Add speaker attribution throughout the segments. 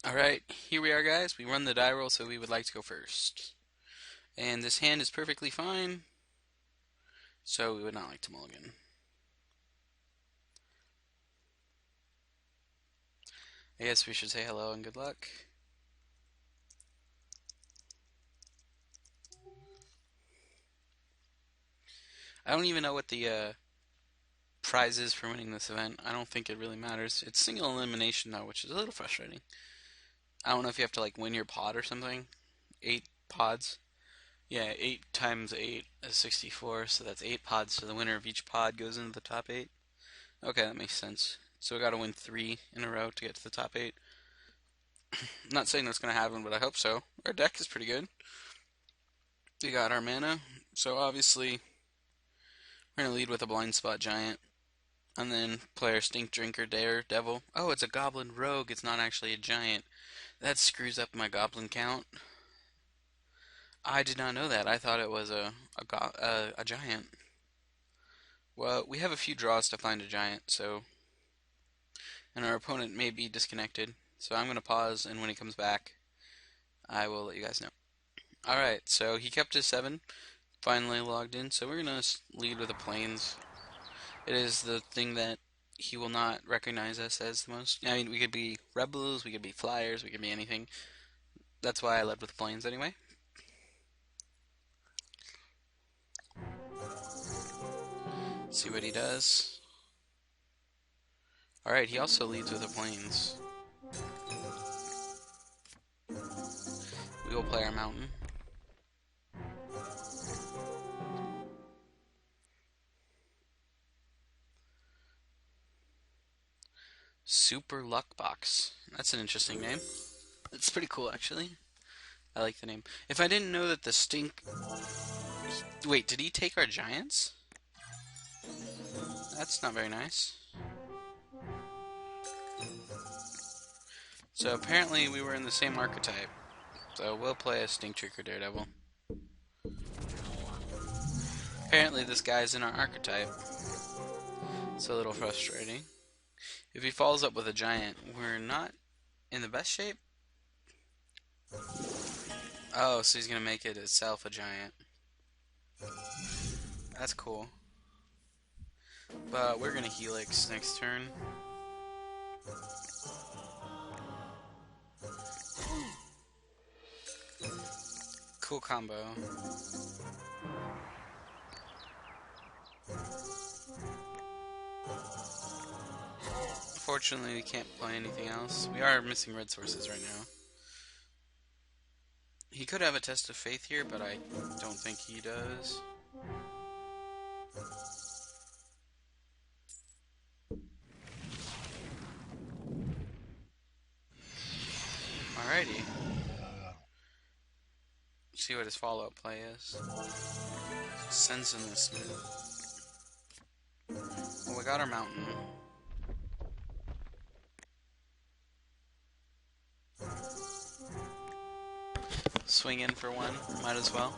Speaker 1: Alright, here we are, guys. We run the die roll, so we would like to go first. And this hand is perfectly fine, so we would not like to mulligan. I guess we should say hello and good luck. I don't even know what the prize is for winning this event. I don't think it really matters. It's single elimination, though, which is a little frustrating. I don't know if you have to, like, win your pod or something. 8 pods. Yeah, 8 times 8 is 64, so that's 8 pods, so the winner of each pod goes into the top 8. Okay, that makes sense. So we gotta win 3 in a row to get to the top 8. I'm not saying that's gonna happen, but I hope so. Our deck is pretty good. We got our mana, so obviously we're gonna lead with a blind spot giant. And then play our stink drinker daredevil. Oh, it's a goblin rogue, it's not actually a giant. That screws up my goblin count. I did not know that. I thought it was a giant. Well, we have a few draws to find a giant, so and our opponent may be disconnected. So I'm gonna pause, and when he comes back, I will let you guys know. All right, so he kept his 7, finally logged in. So we're gonna lead with the plains. It is the thing that he will not recognize us as the most. I mean, we could be rebels, we could be flyers, we could be anything. That's why I led with plains anyway. See what he does. Alright, he also leads with the plains. We will play our mountain. Super Luck Box. That's an interesting name. It's pretty cool, actually. I like the name. If I didn't know that the stink... Wait, did he take our giants? That's not very nice. So apparently we were in the same archetype. So we'll play a Stink Trick or Daredevil. Apparently this guy's in our archetype. It's a little frustrating. If he follows up with a giant, we're not in the best shape. Oh, so he's gonna make it itself a giant. That's cool. But we're gonna Helix next turn. Cool combo. Unfortunately, we can't play anything else. We are missing red sources right now. He could have a test of faith here, but I don't think he does. Alrighty. See what his follow-up play is. Sends in this move. Well, we got our mountain. Swing in for one, might as well.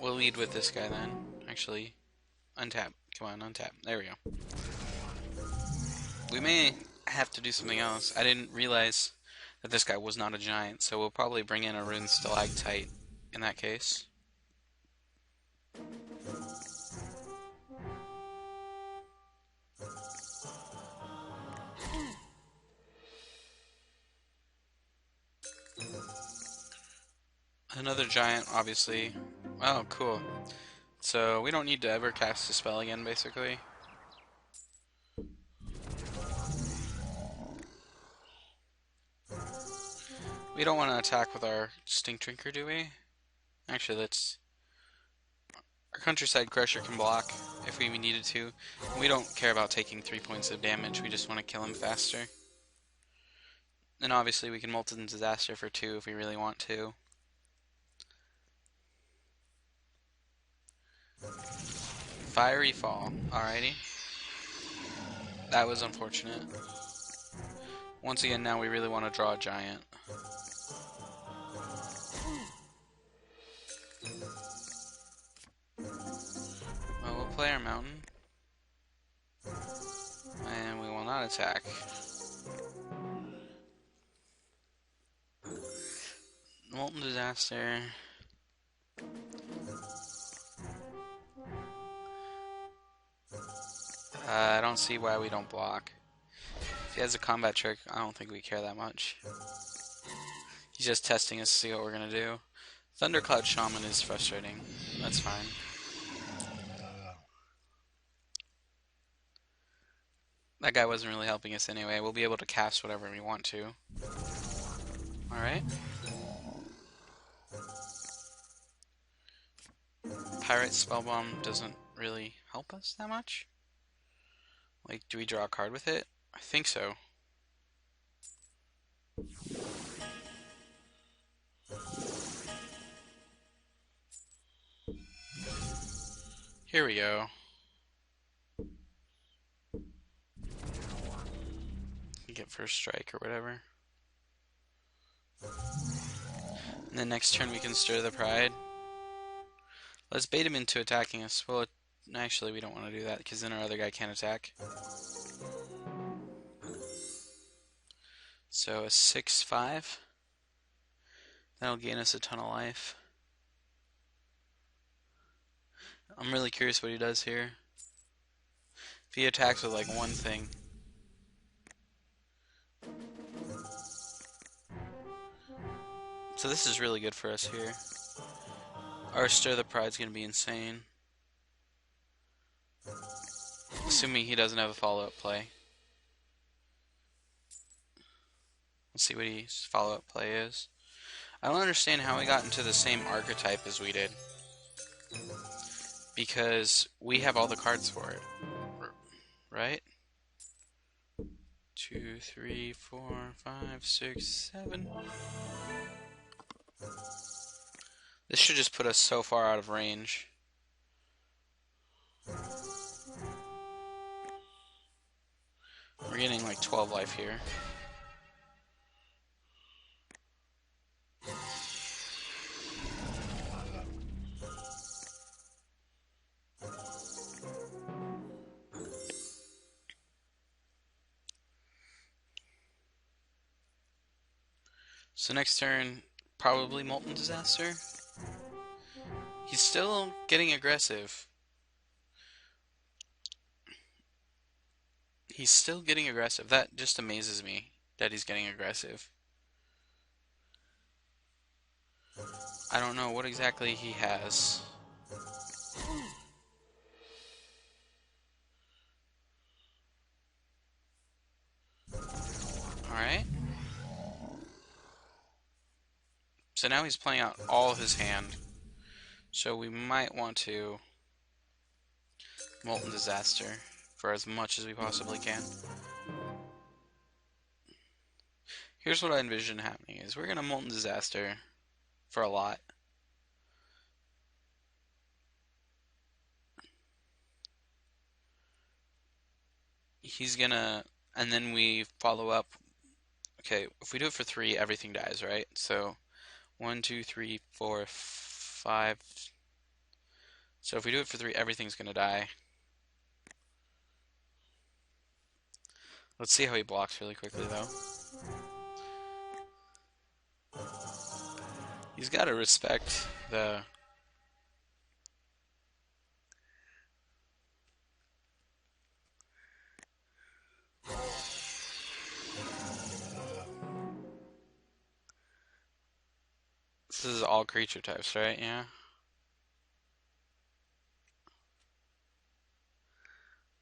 Speaker 1: We'll lead with this guy then. Actually, untap. Come on, untap. There we go. We may have to do something else. I didn't realize that this guy was not a giant, so we'll probably bring in a rune stalactite in that case. Another giant, obviously. Oh, cool. So we don't need to ever cast a spell again, basically. We don't want to attack with our Stink Drinker, do we? Actually, let's... Our Countryside Crusher can block if we needed to. We don't care about taking 3 points of damage, we just want to kill him faster. And obviously we can Molten Disaster for 2 if we really want to. Fiery Fall, alrighty. That was unfortunate. Once again, now we really want to draw a giant. Well, we'll play our mountain. And we will not attack. Molten Disaster. I don't see why we don't block. If he has a combat trick, I don't think we care that much. He's just testing us to see what we're gonna do. Thundercloud Shaman is frustrating. That's fine. That guy wasn't really helping us anyway. We'll be able to cast whatever we want to. Alright. Pirate Spellbomb doesn't really help us that much. Like, do we draw a card with it? I think so. Here we go. Get first strike or whatever. And then next turn we can stir the Pride. Let's bait him into attacking us. Well, actually we don't want to do that because then our other guy can't attack. So a 6/5. That'll gain us a ton of life. I'm really curious what he does here. If he attacks with like one thing. So this is really good for us here. Our Stir the Pride's gonna be insane. Assuming he doesn't have a follow-up play. Let's see what his follow-up play is. I don't understand how he got into the same archetype as we did. Because we have all the cards for it. Right? 2, 3, 4, 5, 6, 7. This should just put us so far out of range. We're getting like 12 life here. So next turn, probably Molten Disaster. He's still getting aggressive. He's still getting aggressive. That just amazes me, that he's getting aggressive. I don't know what exactly he has. Alright. So now he's playing out all his hand. So we might want to Molten Disaster for as much as we possibly can. Here's what I envision happening is we're gonna Molten Disaster for a lot. He's gonna, and then we follow up. Okay, if we do it for 3, everything dies, right? So 1, 2, 3, 4, 5. So if we do it for 3, everything's gonna die. Let's see how he blocks really quickly, though. He's got to respect the... This is all creature types, right? Yeah.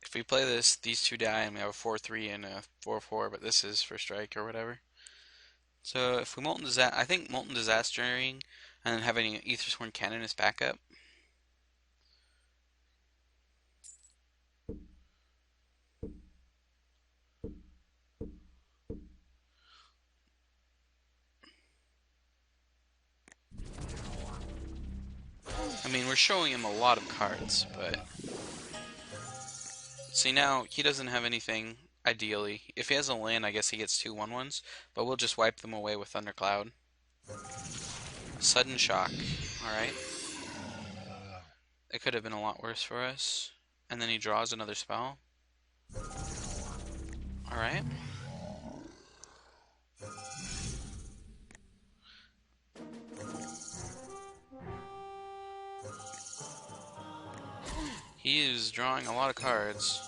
Speaker 1: If we play this, these two die, and we have a 4/3 and a 4/4, but this is for strike or whatever. So if we Molten Disaster, I think Molten Disastering and then having an Aethersworn Cannon as backup. I mean, we're showing him a lot of cards, but... See, now, he doesn't have anything, ideally. If he has a land, I guess he gets 2 1/1s, but we'll just wipe them away with Thundercloud. Sudden Shock. Alright. It could have been a lot worse for us. And then he draws another spell. Alright. He is drawing a lot of cards.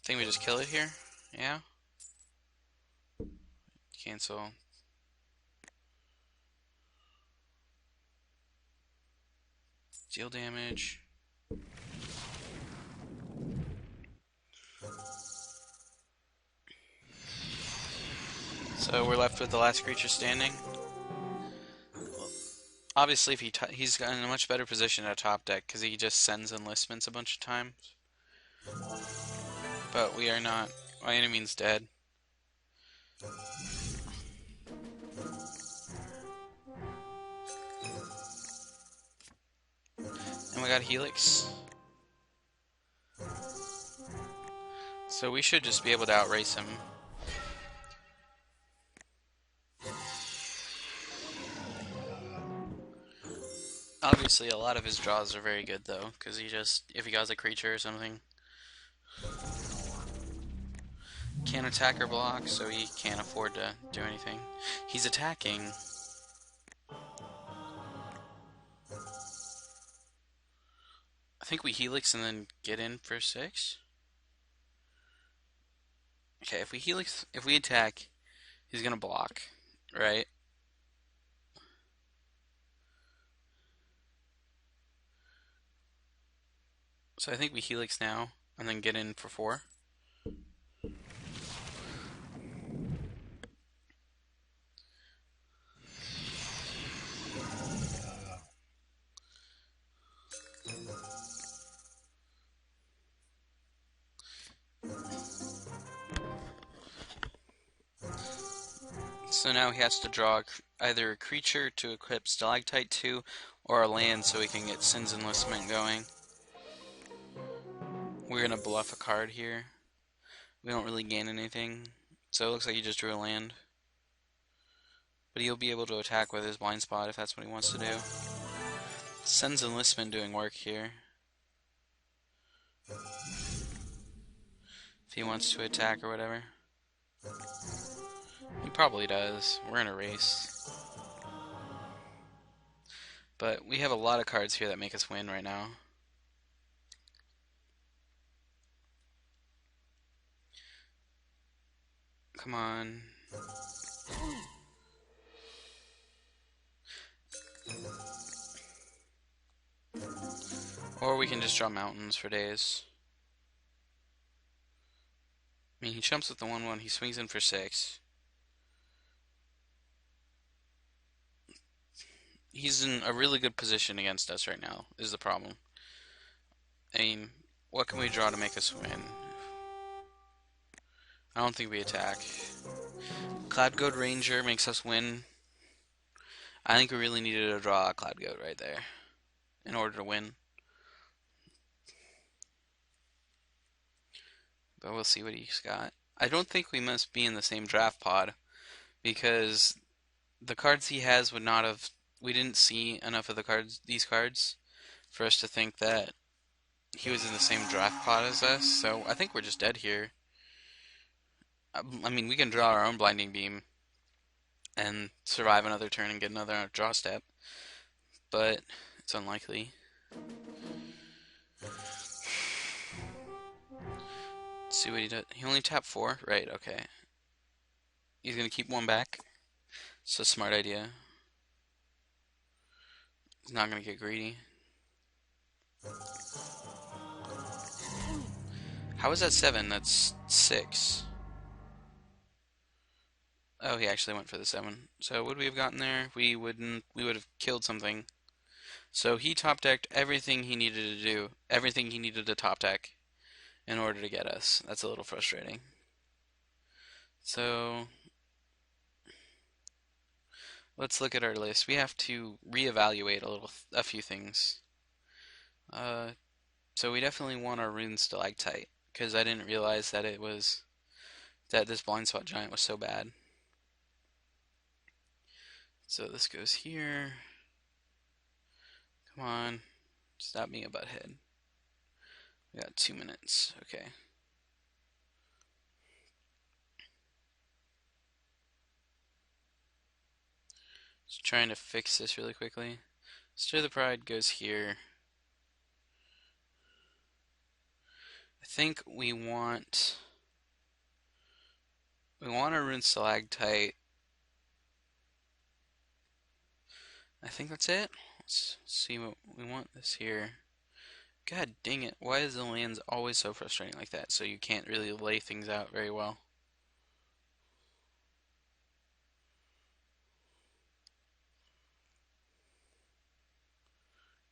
Speaker 1: Think we just kill it here? Yeah? Cancel. Deal damage. So we're left with the last creature standing. Obviously, if he's in a much better position at top deck because he just sends enlistments a bunch of times. But we are not by any means dead. And we got Helix. So we should just be able to outrace him. Obviously, a lot of his draws are very good though, because if he has a creature or something, can't attack or block, so he can't afford to do anything. He's attacking. I think we Helix and then get in for 6. Okay, if we attack, he's gonna block, right? So I think we Helix now and then get in for 4. So now he has to draw either a creature to equip Stalactite to, or a land so he can get Sin's Enlistment going. We're gonna bluff a card here. We don't really gain anything, so it looks like he just drew a land. But he'll be able to attack with his blind spot if that's what he wants to do. Sin's Enlistment doing work here. If he wants to attack or whatever. He probably does. We're in a race. But we have a lot of cards here that make us win right now. Come on. Or we can just draw mountains for days. I mean, he jumps with the 1/1, he swings in for 6. He's in a really good position against us right now, is the problem. I mean, what can we draw to make us win? I don't think we attack. Cloud Goat Ranger makes us win. I think we really needed to draw a Cloud Goat right there in order to win. But we'll see what he's got. I don't think we must be in the same draft pod because the cards he has would not have. We didn't see enough of these cards, for us to think that he was in the same draft pod as us. So I think we're just dead here. I mean, we can draw our own Blinding Beam and survive another turn and get another draw step, but it's unlikely. Let's see what he does. He only tapped 4? Right, okay. He's gonna keep 1 back. It's a smart idea. He's not gonna get greedy. How is that 7? That's 6. Oh, he actually went for the 7. So would we have gotten there? We wouldn't. We would have killed something. So he top decked everything he needed to do. Everything he needed to top deck in order to get us. That's a little frustrating. So let's look at our list. We have to reevaluate a few things. So we definitely want our Rune Stalactite because I didn't realize that this blind spot giant was so bad. So this goes here. Come on, stop being a butthead. We got 2 minutes. Okay. Just trying to fix this really quickly. Stir the Pride goes here. I think we want a Rune Stalactite. I think that's it. Let's see what we want this here. God dang it, why is the lands always so frustrating like that? So you can't really lay things out very well.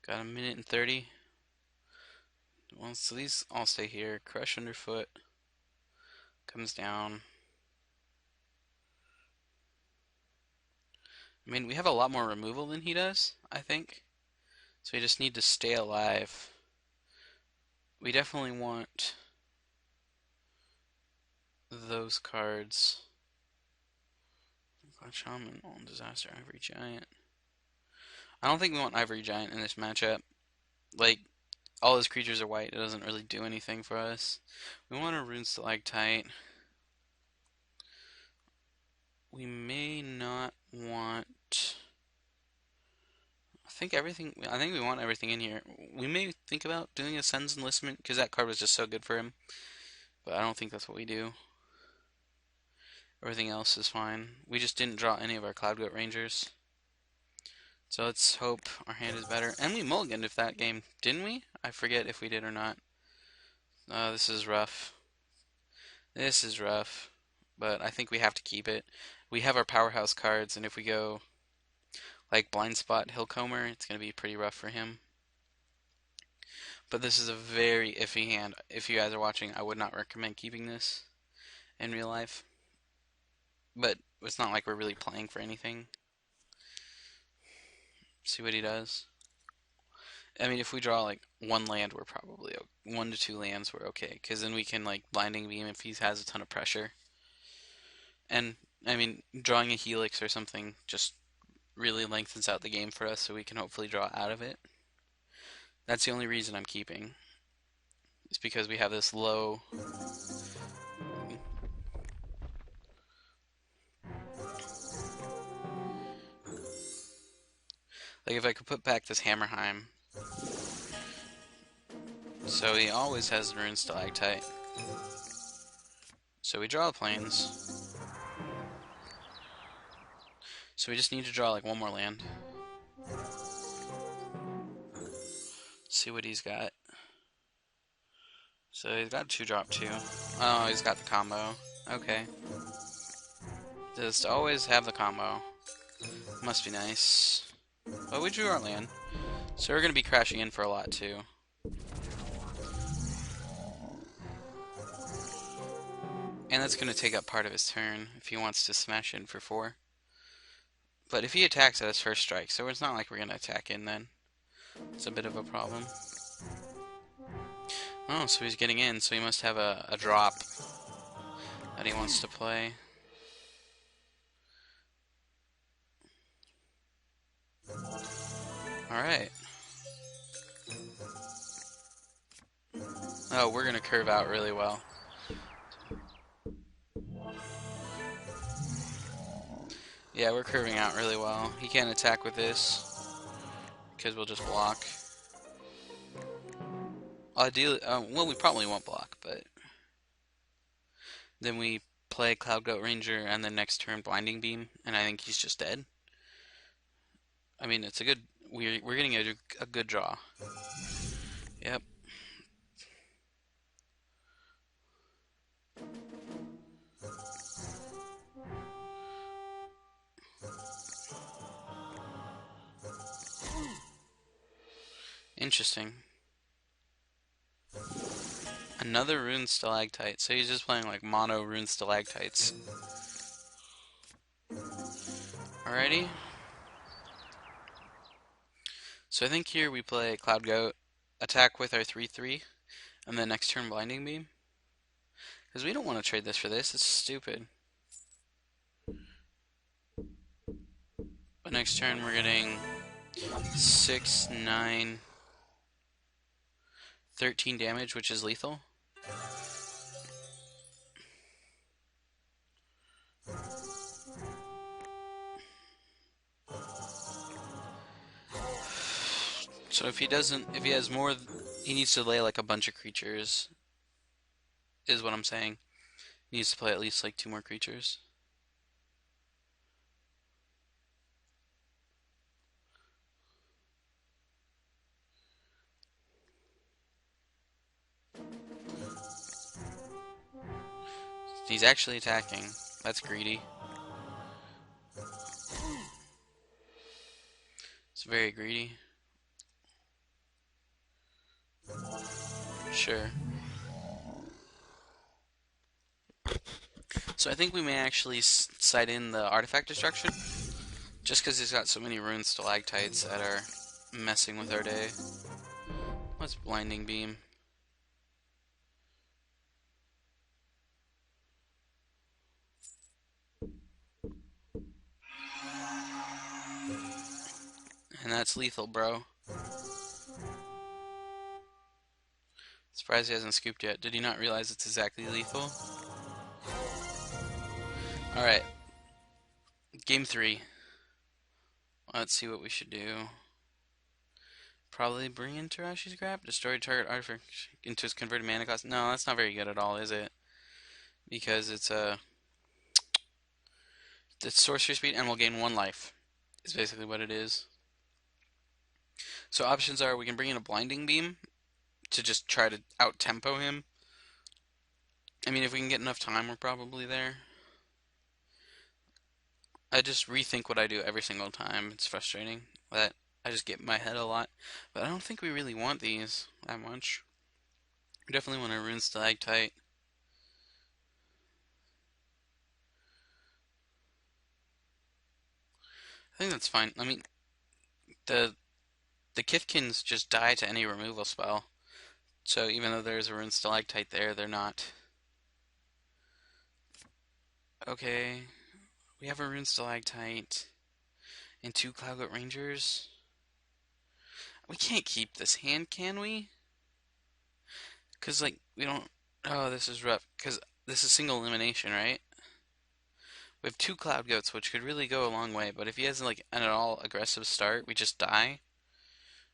Speaker 1: Got a minute and 30. Well, so these all stay here. Crush underfoot. Comes down. I mean, we have a lot more removal than he does, I think. So we just need to stay alive. We definitely want those cards. Shaman, on Disaster, Ivory Giant. I don't think we want Ivory Giant in this matchup. Like, all his creatures are white. It doesn't really do anything for us. We want a Rune Stalactite. We may not want... I think we want everything in here. We may think about doing a Sen's Enlistment, because that card was just so good for him. But I don't think that's what we do. Everything else is fine. We just didn't draw any of our Cloud Goat Rangers. So let's hope our hand is better. And we mulliganed if that game, didn't we? I forget if we did or not. This is rough. This is rough. But I think we have to keep it. We have our powerhouse cards, and if we go like Blind Spot Hillcomber, it's going to be pretty rough for him. But this is a very iffy hand. If you guys are watching, I would not recommend keeping this in real life. But it's not like we're really playing for anything. See what he does. I mean, if we draw like one land, we're probably 1 to 2 lands, we're okay. Because then we can like Blinding Beam if he has a ton of pressure. And I mean, drawing a Helix or something just really lengthens out the game for us, so we can hopefully draw out of it. That's the only reason I'm keeping. It's because we have this low. Like if I could put back this Hammerheim. So he always has the Rune Stalactite. So we draw planes. So we just need to draw like one more land. See what he's got. So he's got 2-drop 2. Oh, he's got the combo. Okay. Just always have the combo. Must be nice. But we drew our land. So we're going to be crashing in for a lot too. And that's going to take up part of his turn if he wants to smash in for 4. But if he attacks at his first strike, so it's not like we're going to attack in then. It's a bit of a problem. Oh, so he's getting in, so he must have a drop that he wants to play. Alright. Oh, we're going to curve out really well. Yeah, we're curving out really well. He can't attack with this, because we'll just block. Ideally, well, we probably won't block, but then we play Cloud Goat Ranger and then next turn Blinding Beam, and I think he's just dead. I mean, it's a good. We're getting a good draw. Yep. Interesting. Another Rune Stalactite. So he's just playing like mono Rune Stalactites. Alrighty. So I think here we play Cloud Goat, attack with our 3/3, and then next turn Blinding Beam. Because we don't want to trade this for this, it's stupid. But next turn we're getting 6, 9, 13 damage, which is lethal. So if he has more, he needs to lay like a bunch of creatures, is what I'm saying. He needs to play at least like 2 more creatures. He's actually attacking. That's greedy. It's very greedy. Sure. So I think we may actually sight in the artifact destruction, just because he's got so many rune stalactites that are messing with our day. What's blinding beam? And that's lethal, bro. Surprised he hasn't scooped yet. Did he not realize it's exactly lethal? Alright. Game 3. Let's see what we should do. Probably bring in Terashi's Grab? Destroy target artifact into its converted mana cost? No, that's not very good at all, is it? Because it's sorcery speed and we'll gain 1 life. Is basically what it is. So options are we can bring in a blinding beam to just try to out-tempo him. I mean, if we can get enough time, we're probably there. I just rethink what I do every single time. It's frustrating that I just get in my head a lot. But I don't think we really want these that much. We definitely want a Rune Stalactite. I think that's fine. I mean, the Kithkins just die to any removal spell. So even though there's a Rune Stalactite there, they're not. Okay. We have a Rune Stalactite and 2 Cloudgoat Rangers. We can't keep this hand, can we? Because, like, we don't... Oh, this is rough. Because this is single elimination, right? We have 2 Cloudgoats, which could really go a long way. But if he has, like, an all aggressive start, we just die.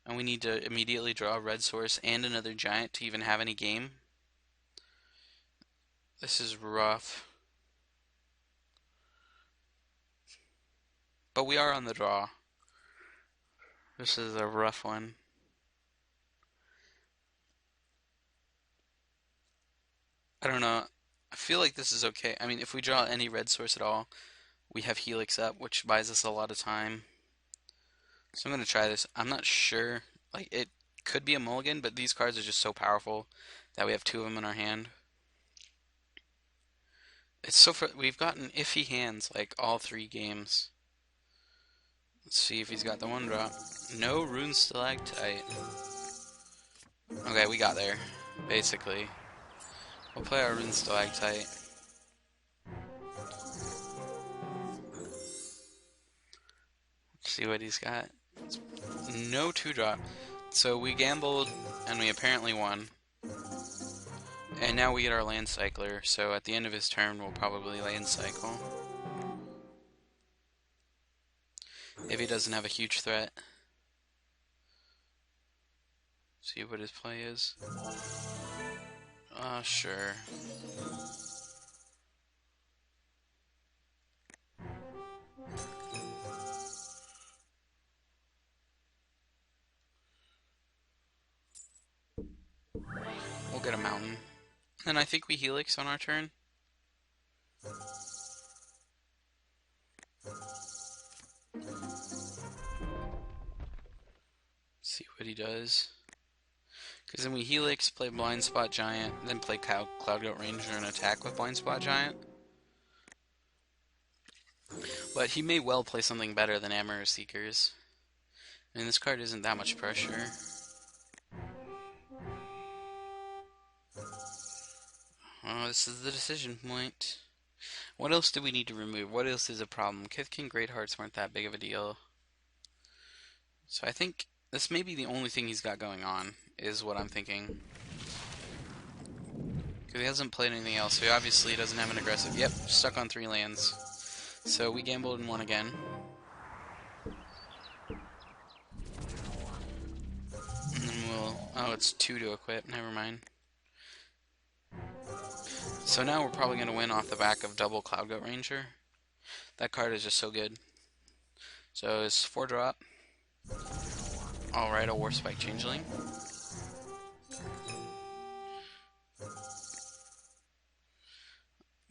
Speaker 1: And we need to immediately draw a red source and another giant to even have any game. This is rough. But we are on the draw. This is a rough one. I don't know. I feel like this is okay. I mean, if we draw any red source at all, we have Helix up, which buys us a lot of time. So I'm going to try this. I'm not sure. Like, it could be a mulligan, but these cards are just so powerful that we have 2 of them in our hand. It's so we've gotten iffy hands like all 3 games. Let's see if he's got the 1-drop. No Rune Stalactite. Okay, we got there, basically. We'll play our Rune Stalactite. See what he's got. No 2-drop. So we gambled and we apparently won. And now we get our land cycler, so at the end of his turn we'll probably land cycle. If he doesn't have a huge threat. See what his play is. Sure. We'll get a mountain. And I think we Helix on our turn. See what he does. Because then we Helix, play Blind Spot Giant, then play Cloudgoat Ranger and attack with Blind Spot Giant. But he may well play something better than Amorous Seekers. I mean, this card isn't that much pressure. Oh, this is the decision point. What else do we need to remove? What else is a problem? Kithkin Greathearts weren't that big of a deal. So I think this may be the only thing he's got going on, is what I'm thinking. Because he hasn't played anything else, so he obviously doesn't have an aggressive... Yep, stuck on 3 lands. So we gambled and won again. that's 2 to equip. Never mind. So now we're probably going to win off the back of double Cloud Goat Ranger. That card is just so good. So it's 4 drop. Alright, a War Spike Changeling.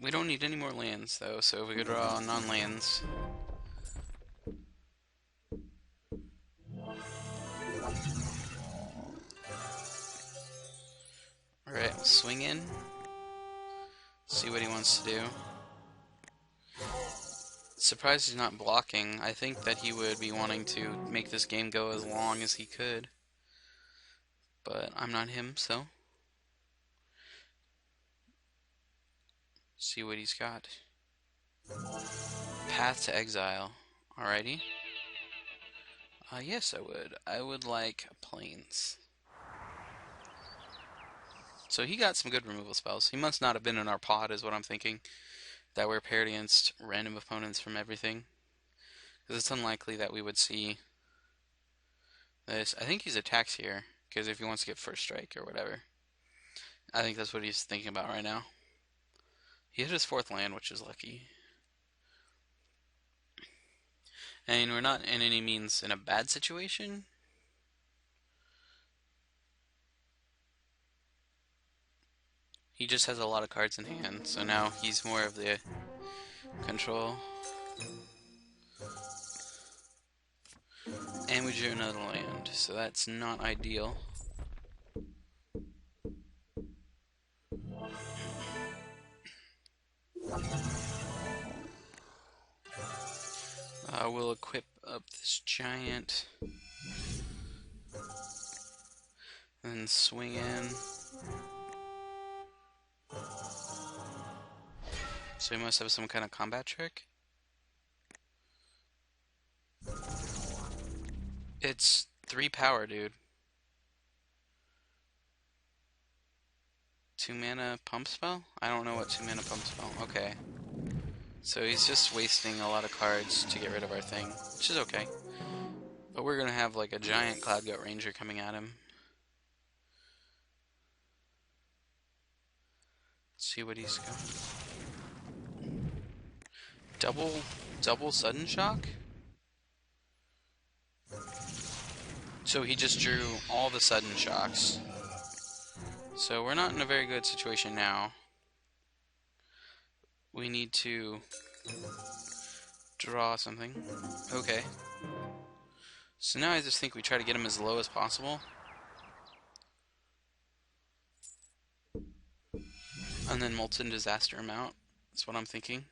Speaker 1: We don't need any more lands though, so we could draw non-lands. Alright, we'll swing in. See what he wants to do. Surprised he's not blocking. I think that he would be wanting to make this game go as long as he could. But I'm not him, so. See what he's got. Path to Exile. Alrighty. Yes, I would. I would like Plains. So he got some good removal spells. He must not have been in our pod, is what I'm thinking. That we're paired against random opponents from everything. Because it's unlikely that we would see this. I think he's attacks here, because if he wants to get first strike or whatever. I think that's what he's thinking about right now. He hit his 4th land, which is lucky. And we're not in any means in a bad situation. He just has a lot of cards in hand, so now he's more of the control. And we drew another land, so that's not ideal. We'll equip up this giant. And swing in. So he must have some kind of combat trick. It's 3 power, dude. 2 mana pump spell? I don't know what 2 mana pump spell. Okay. So he's just wasting a lot of cards to get rid of our thing, which is okay. But we're gonna have like a giant Cloud Goat Ranger coming at him. Let's see what he's got. Double sudden shock? So he just drew all the sudden shocks. So we're not in a very good situation now. We need to draw something. Okay. So now I just think we try to get him as low as possible. And then Molten Disaster him out. That's what I'm thinking.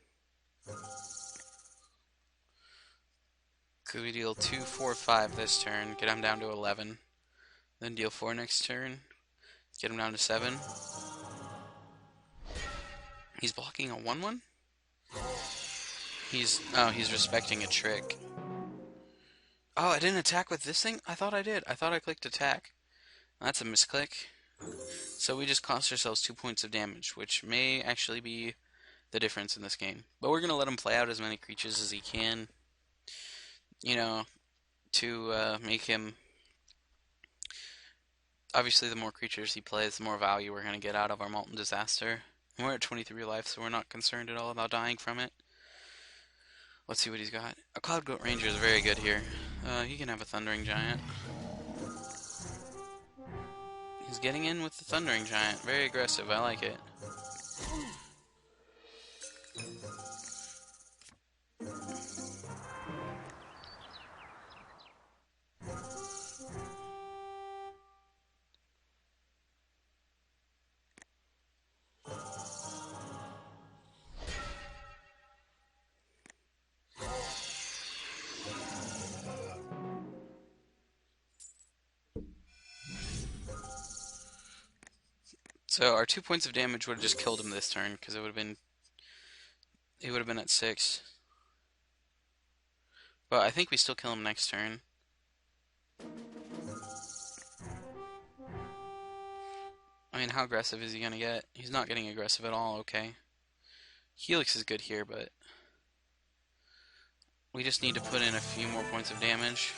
Speaker 1: Could we deal 2, 4, 5 this turn, get him down to 11. Then deal 4 next turn, get him down to 7. He's blocking a 1/1? He's respecting a trick. Oh, I didn't attack with this thing? I thought I did. I thought I clicked attack. That's a misclick. So we just cost ourselves 2 points of damage, which may actually be the difference in this game. But we're going to let him play out as many creatures as he can, you know, to make him... Obviously, the more creatures he plays, the more value we're going to get out of our Molten Disaster. And we're at 23 life, so we're not concerned at all about dying from it. Let's see what he's got. A Cloud Goat Ranger is very good here. He can have a Thundering Giant. He's getting in with the Thundering Giant. Very aggressive. I like it. So our 2 points of damage would have just killed him this turn, because it would have been at 6. But I think we still kill him next turn. I mean, how aggressive is he gonna get? He's not getting aggressive at all, okay. Helix is good here, but we just need to put in a few more points of damage.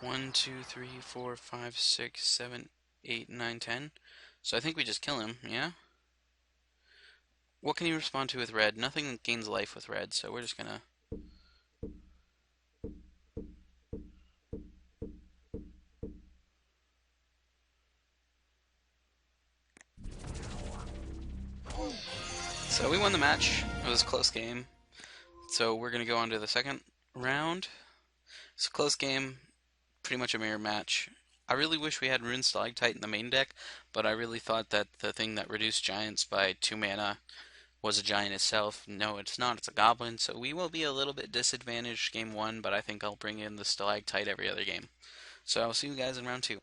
Speaker 1: 1, 2, 3, 4, 5, 6, 7, 8, 9, 10. So I think we just kill him, yeah? What can he respond to with red? Nothing gains life with red, so we're just gonna... So we won the match. It was a close game. So we're gonna go on to the second round. It's a close game, pretty much a mirror match. I really wish we had Rune Stalactite in the main deck, but I really thought that the thing that reduced giants by 2 mana was a giant itself. No, it's not. It's a goblin. So we will be a little bit disadvantaged game one, but I think I'll bring in the Stalactite every other game. So I'll see you guys in round two.